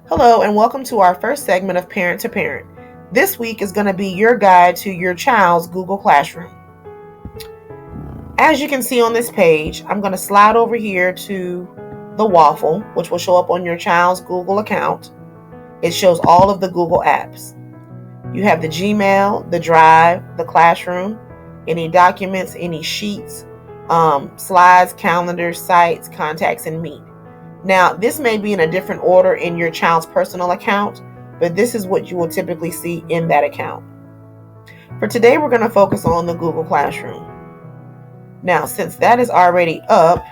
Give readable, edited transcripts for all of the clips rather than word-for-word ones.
Hello and welcome to our first segment of Parent to Parent. This week is going to be your guide to your child's Google Classroom. As you can see on this page, I'm going to slide over here to the waffle, which will show up on your child's Google account. It shows all of the Google apps. You have the Gmail, the Drive, the Classroom, any documents, any sheets, slides, calendars, sites, contacts, and Meet. Now, this may be in a different order in your child's personal account, but this is what you will typically see in that account. For today, we're going to focus on the Google Classroom. Now, since that is already up,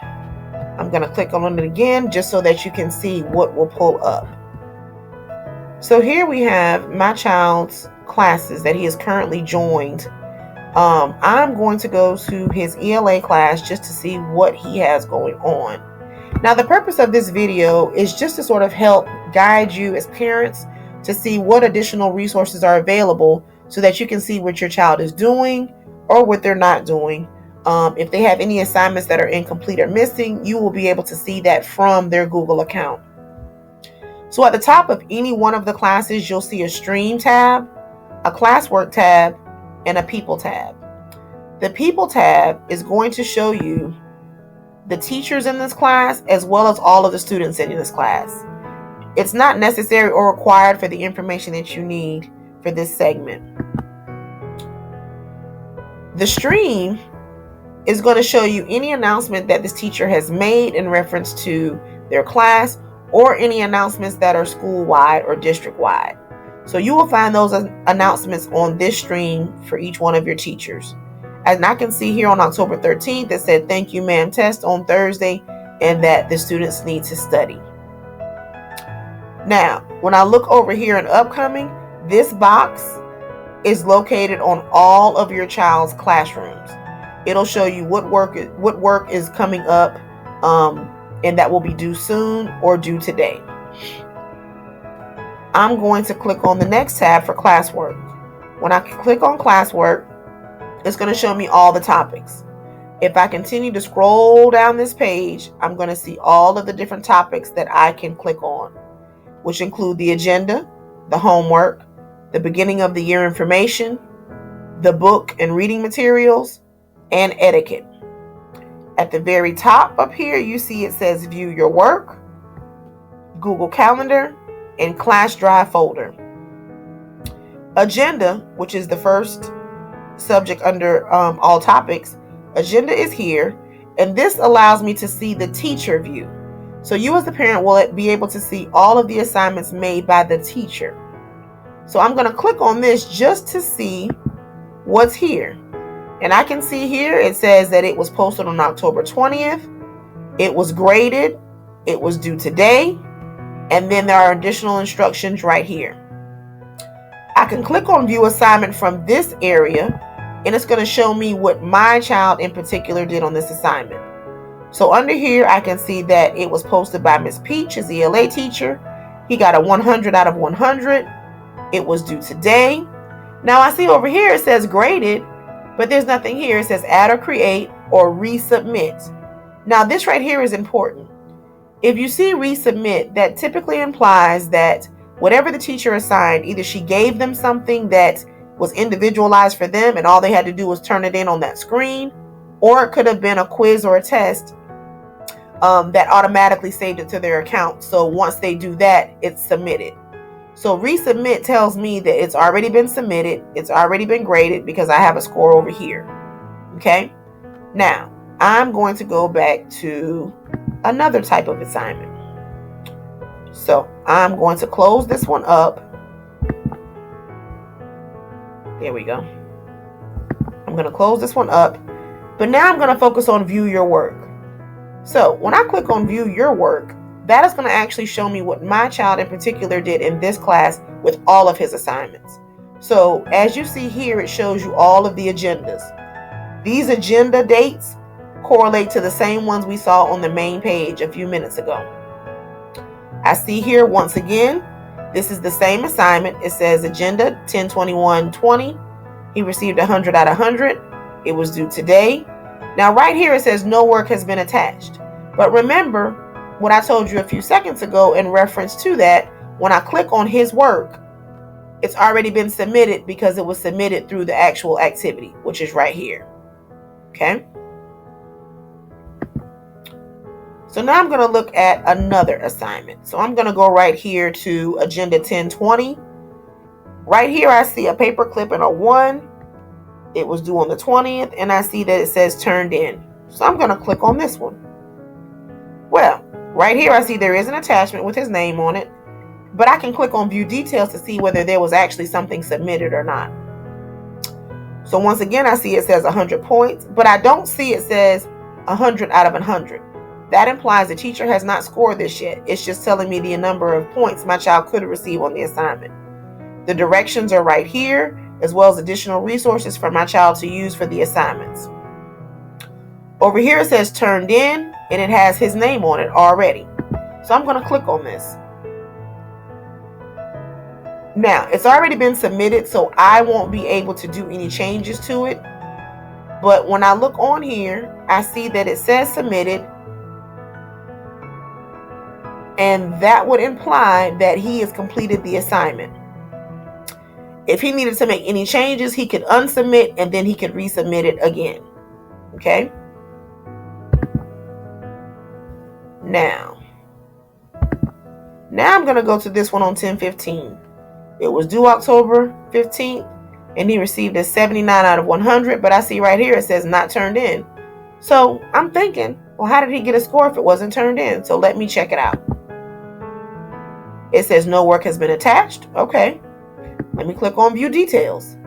I'm going to click on it again just so that you can see what will pull up. So here we have my child's classes that he has currently joined. I'm going to go to his ELA class just to see what he has going on. Now, the purpose of this video is just to sort of help guide you as parents to see what additional resources are available so that you can see what your child is doing or what they're not doing. If they have any assignments that are incomplete or missing, you will be able to see that from their Google account. So at the top of any one of the classes, you'll see a Stream tab, a Classwork tab, and a People tab. The People tab is going to show you the teachers in this class as well as all of the students in this class. It's not necessary or required for the information that you need for this segment. The Stream is going to show you any announcement that this teacher has made in reference to their class or any announcements that are school-wide or district-wide. So you will find those announcements on this stream for each one of your teachers. And I can see here on October 13th, it said, "Thank you, ma'am," test on Thursday, and that the students need to study. Now, when I look over here in upcoming, this box is located on all of your child's classrooms. It'll show you what work is coming up, and that will be due soon or due today. I'm going to click on the next tab for classwork. When I click on classwork, it's going to show me all the topics. If I continue to scroll down this page, I'm going to see all of the different topics that I can click on, which include the agenda, the homework, the beginning of the year information, the book and reading materials, and etiquette. At the very top up here, you see it says View Your Work, Google Calendar, and Class Drive folder. Agenda, which is the first subject under all topics, agenda is here, and this allows me to see the teacher view. So you as the parent will be able to see all of the assignments made by the teacher. So I'm going to click on this just to see what's here. And I can see here it says that it was posted on October 20th. It was graded. It was due today. And then there are additional instructions right here. I can click on View Assignment from this area, and it's going to show me what my child in particular did on this assignment. So under here, I can see that it was posted by Miss Peach, his ELA teacher. He got a 100 out of 100. It was due today. Now I see over here it says graded, but there's nothing here. It says add or create or resubmit. Now this right here is important. If you see resubmit, that typically implies that whatever the teacher assigned, either she gave them something that was individualized for them and all they had to do was turn it in on that screen, or it could have been a quiz or a test that automatically saved it to their account. So once they do that, it's submitted. So resubmit tells me that it's already been submitted, it's already been graded because I have a score over here. Okay, now I'm going to go back to another type of assignment. So I'm going to close this one up. There we go. I'm going to close this one up. But now I'm going to focus on View Your Work. So when I click on View Your Work, that is going to actually show me what my child in particular did in this class with all of his assignments. So as you see here, it shows you all of the agendas. These agenda dates correlate to the same ones we saw on the main page a few minutes ago. I see here once again, this is the same assignment. It says agenda 10/21/20. He received 100 out of 100. It was due today. Now right here it says no work has been attached. But remember what I told you a few seconds ago in reference to that When I click on his work, it's already been submitted because it was submitted through the actual activity, which is right here. Okay. So now I'm going to look at another assignment. So I'm going to go right here to Agenda 1020. Right here, I see a paper clip and a 1. It was due on the 20th, and I see that it says turned in. So I'm going to click on this one. Well, right here, I see there is an attachment with his name on it, but I can click on view details to see whether there was actually something submitted or not. So once again, I see it says 100 points, but I don't see it says 100 out of 100. That implies the teacher has not scored this yet. It's just telling me the number of points my child could receive on the assignment. The directions are right here, as well as additional resources for my child to use for the assignments. Over here it says turned in, and it has his name on it already. So I'm going to click on this. Now, it's already been submitted, so I won't be able to do any changes to it. But when I look on here, I see that it says submitted, and that would imply that he has completed the assignment. If he needed to make any changes, he could unsubmit and then he could resubmit it again. Okay? Now I'm going to go to this one on 10/15. It was due October 15th, and he received a 79 out of 100, but I see right here it says not turned in. So I'm thinking, well, how did he get a score if it wasn't turned in? So let me check it out. It says no work has been attached. Okay. Let me click on view details.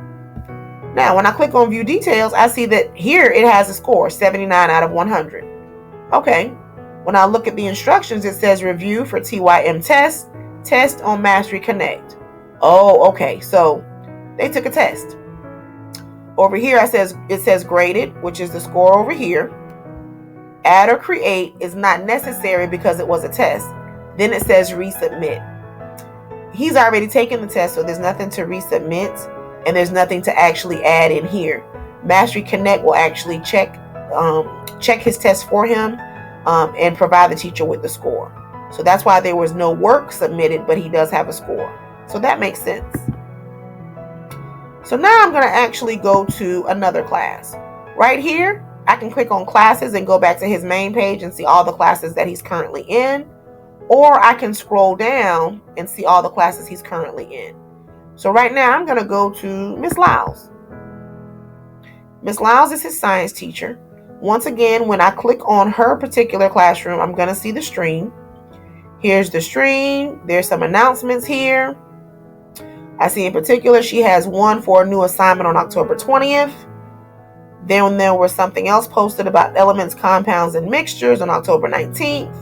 Now, when I click on view details, I see that here it has a score, 79 out of 100. Okay. When I look at the instructions, it says review for TYM test on Mastery Connect. Oh, okay. So they took a test. Over here, it says graded, which is the score over here. Add or create is not necessary because it was a test. Then it says resubmit. He's already taken the test, so there's nothing to resubmit, and there's nothing to actually add in here. Mastery Connect will actually check his test for him and provide the teacher with the score. So that's why there was no work submitted, but he does have a score. So that makes sense. So now I'm going to actually go to another class. Right here, I can click on classes and go back to his main page and see all the classes that he's currently in. Or I can scroll down and see all the classes he's currently in. So right now I'm going to go to Miss Lyles. Miss Lyles is his science teacher. Once again, when I click on her particular classroom, I'm going to see the stream. Here's the stream. There's some announcements here. I see in particular she has one for a new assignment on October 20th. Then there was something else posted about elements, compounds, and mixtures on October 19th.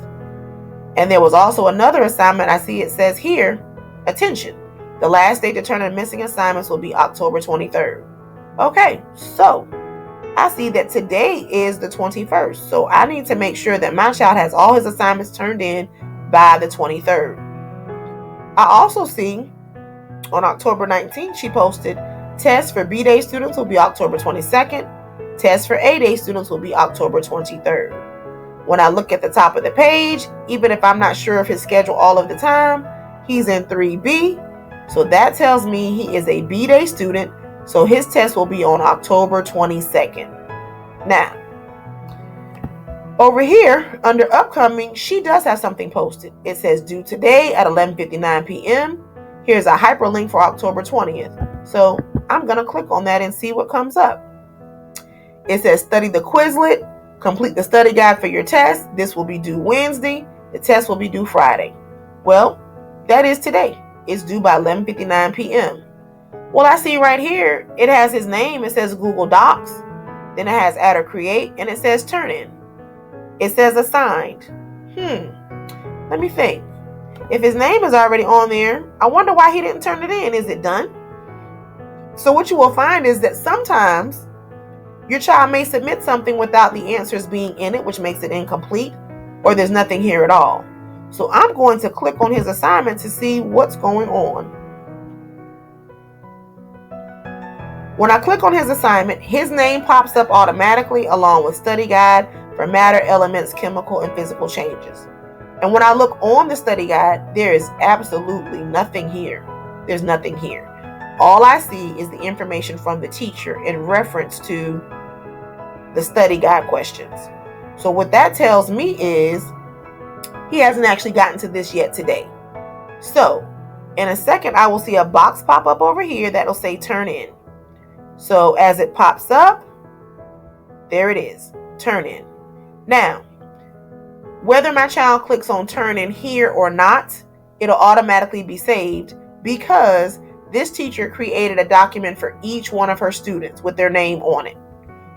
And there was also another assignment. I see it says here, attention, the last day to turn in missing assignments will be October 23rd. Okay, so I see that today is the 21st. So I need to make sure that my child has all his assignments turned in by the 23rd. I also see on October 19th, she posted tests for B-Day students will be October 22nd. Tests for A-Day students will be October 23rd. When I look at the top of the page, even if I'm not sure of his schedule all of the time, he's in 3B. So that tells me he is a B-Day student. So his test will be on October 22nd. Now, over here under upcoming, she does have something posted. It says due today at 11:59 p.m. Here's a hyperlink for October 20th. So I'm going to click on that and see what comes up. It says study the Quizlet. Complete the study guide for your test. This will be due Wednesday. The test will be due Friday. Well, that is today. It's due by 11:59 p.m. Well, I see right here, it has his name. It says Google Docs. Then it has add or create, and it says turn in. It says assigned. Let me think. If his name is already on there, I wonder why he didn't turn it in. Is it done? So what you will find is that sometimes your child may submit something without the answers being in it, which makes it incomplete, or there's nothing here at all. So I'm going to click on his assignment to see what's going on. When I click on his assignment, his name pops up automatically along with study guide for matter, elements, chemical, and physical changes. And when I look on the study guide, there is absolutely nothing here. There's nothing here. All I see is the information from the teacher in reference to the study guide questions. So what that tells me is he hasn't actually gotten to this yet today. So in a second, I will see a box pop up over here that'll say turn in. So as it pops up, there it is, turn in. Now, whether my child clicks on turn in here or not, it'll automatically be saved because this teacher created a document for each one of her students with their name on it.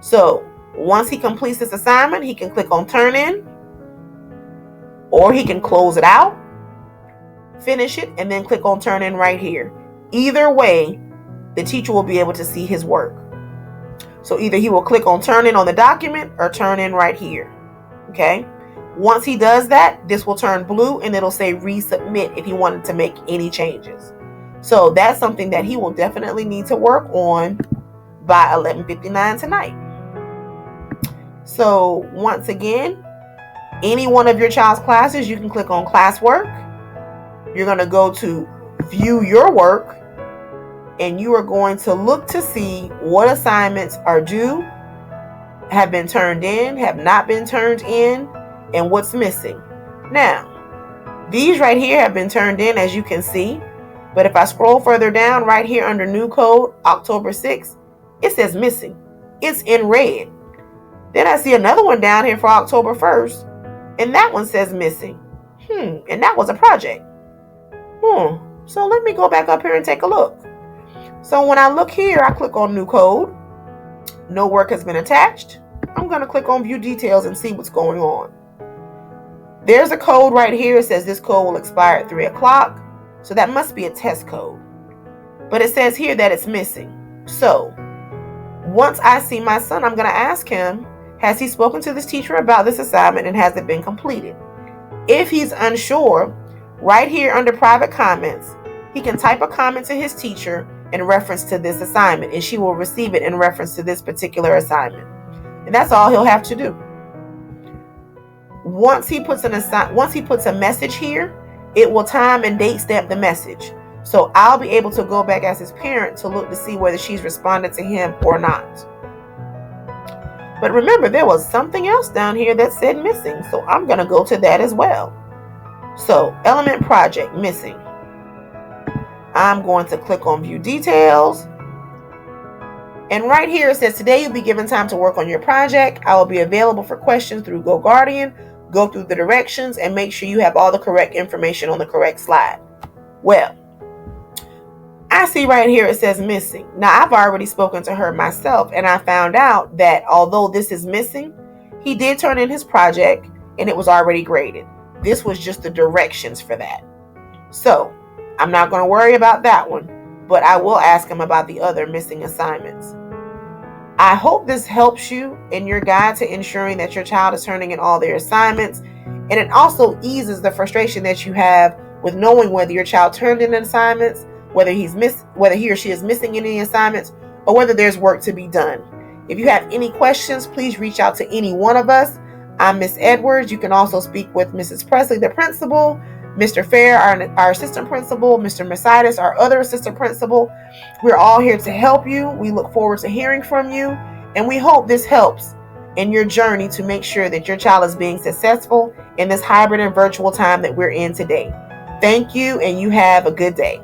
So once he completes this assignment, he can click on turn in, or he can close it out, finish it, and then click on turn in right here. Either way, the teacher will be able to see his work. So either he will click on turn in on the document or turn in right here. Okay. Once he does that, this will turn blue and it'll say resubmit if he wanted to make any changes. So that's something that he will definitely need to work on by 11:59 tonight. So once again, any one of your child's classes, you can click on classwork. You're going to go to view your work, and you are going to look to see what assignments are due, have been turned in, have not been turned in, and what's missing. Now, these right here have been turned in, as you can see. But if I scroll further down right here under new code, October 6th, it says missing. It's in red. Then I see another one down here for October 1st, and that one says missing. And that was a project. So let me go back up here and take a look. So when I look here, I click on new code. No work has been attached. I'm going to click on view details and see what's going on. There's a code right here. It says this code will expire at 3 o'clock. So that must be a test code. But it says here that it's missing. So once I see my son, I'm going to ask him, has he spoken to this teacher about this assignment and has it been completed? If he's unsure, right here under private comments, he can type a comment to his teacher in reference to this assignment, and she will receive it in reference to this particular assignment. And that's all he'll have to do. Once he puts a message here, it will time and date stamp the message. So I'll be able to go back as his parent to look to see whether she's responded to him or not. But remember, there was something else down here that said missing, so I'm going to go to that as well. So element project missing. I'm going to click on view details. And right here it says today you'll be given time to work on your project. I will be available for questions through GoGuardian. Go through the directions and make sure you have all the correct information on the correct slide. Well, I see right here it says missing. Now I've already spoken to her myself, and I found out that although this is missing, he did turn in his project and it was already graded. This was just the directions for that. So I'm not going to worry about that one, but I will ask him about the other missing assignments. I hope this helps you in your guide to ensuring that your child is turning in all their assignments, and it also eases the frustration that you have with knowing whether your child turned in assignments, whether he or she is missing any assignments, or whether there's work to be done. If you have any questions, please reach out to any one of us. I'm Miss Edwards. You can also speak with Mrs. Presley, the principal, Mr. Fair, our assistant principal, Mr. Mercedes, our other assistant principal. We're all here to help you. We look forward to hearing from you, and we hope this helps in your journey to make sure that your child is being successful in this hybrid and virtual time that we're in today. Thank you, and you have a good day.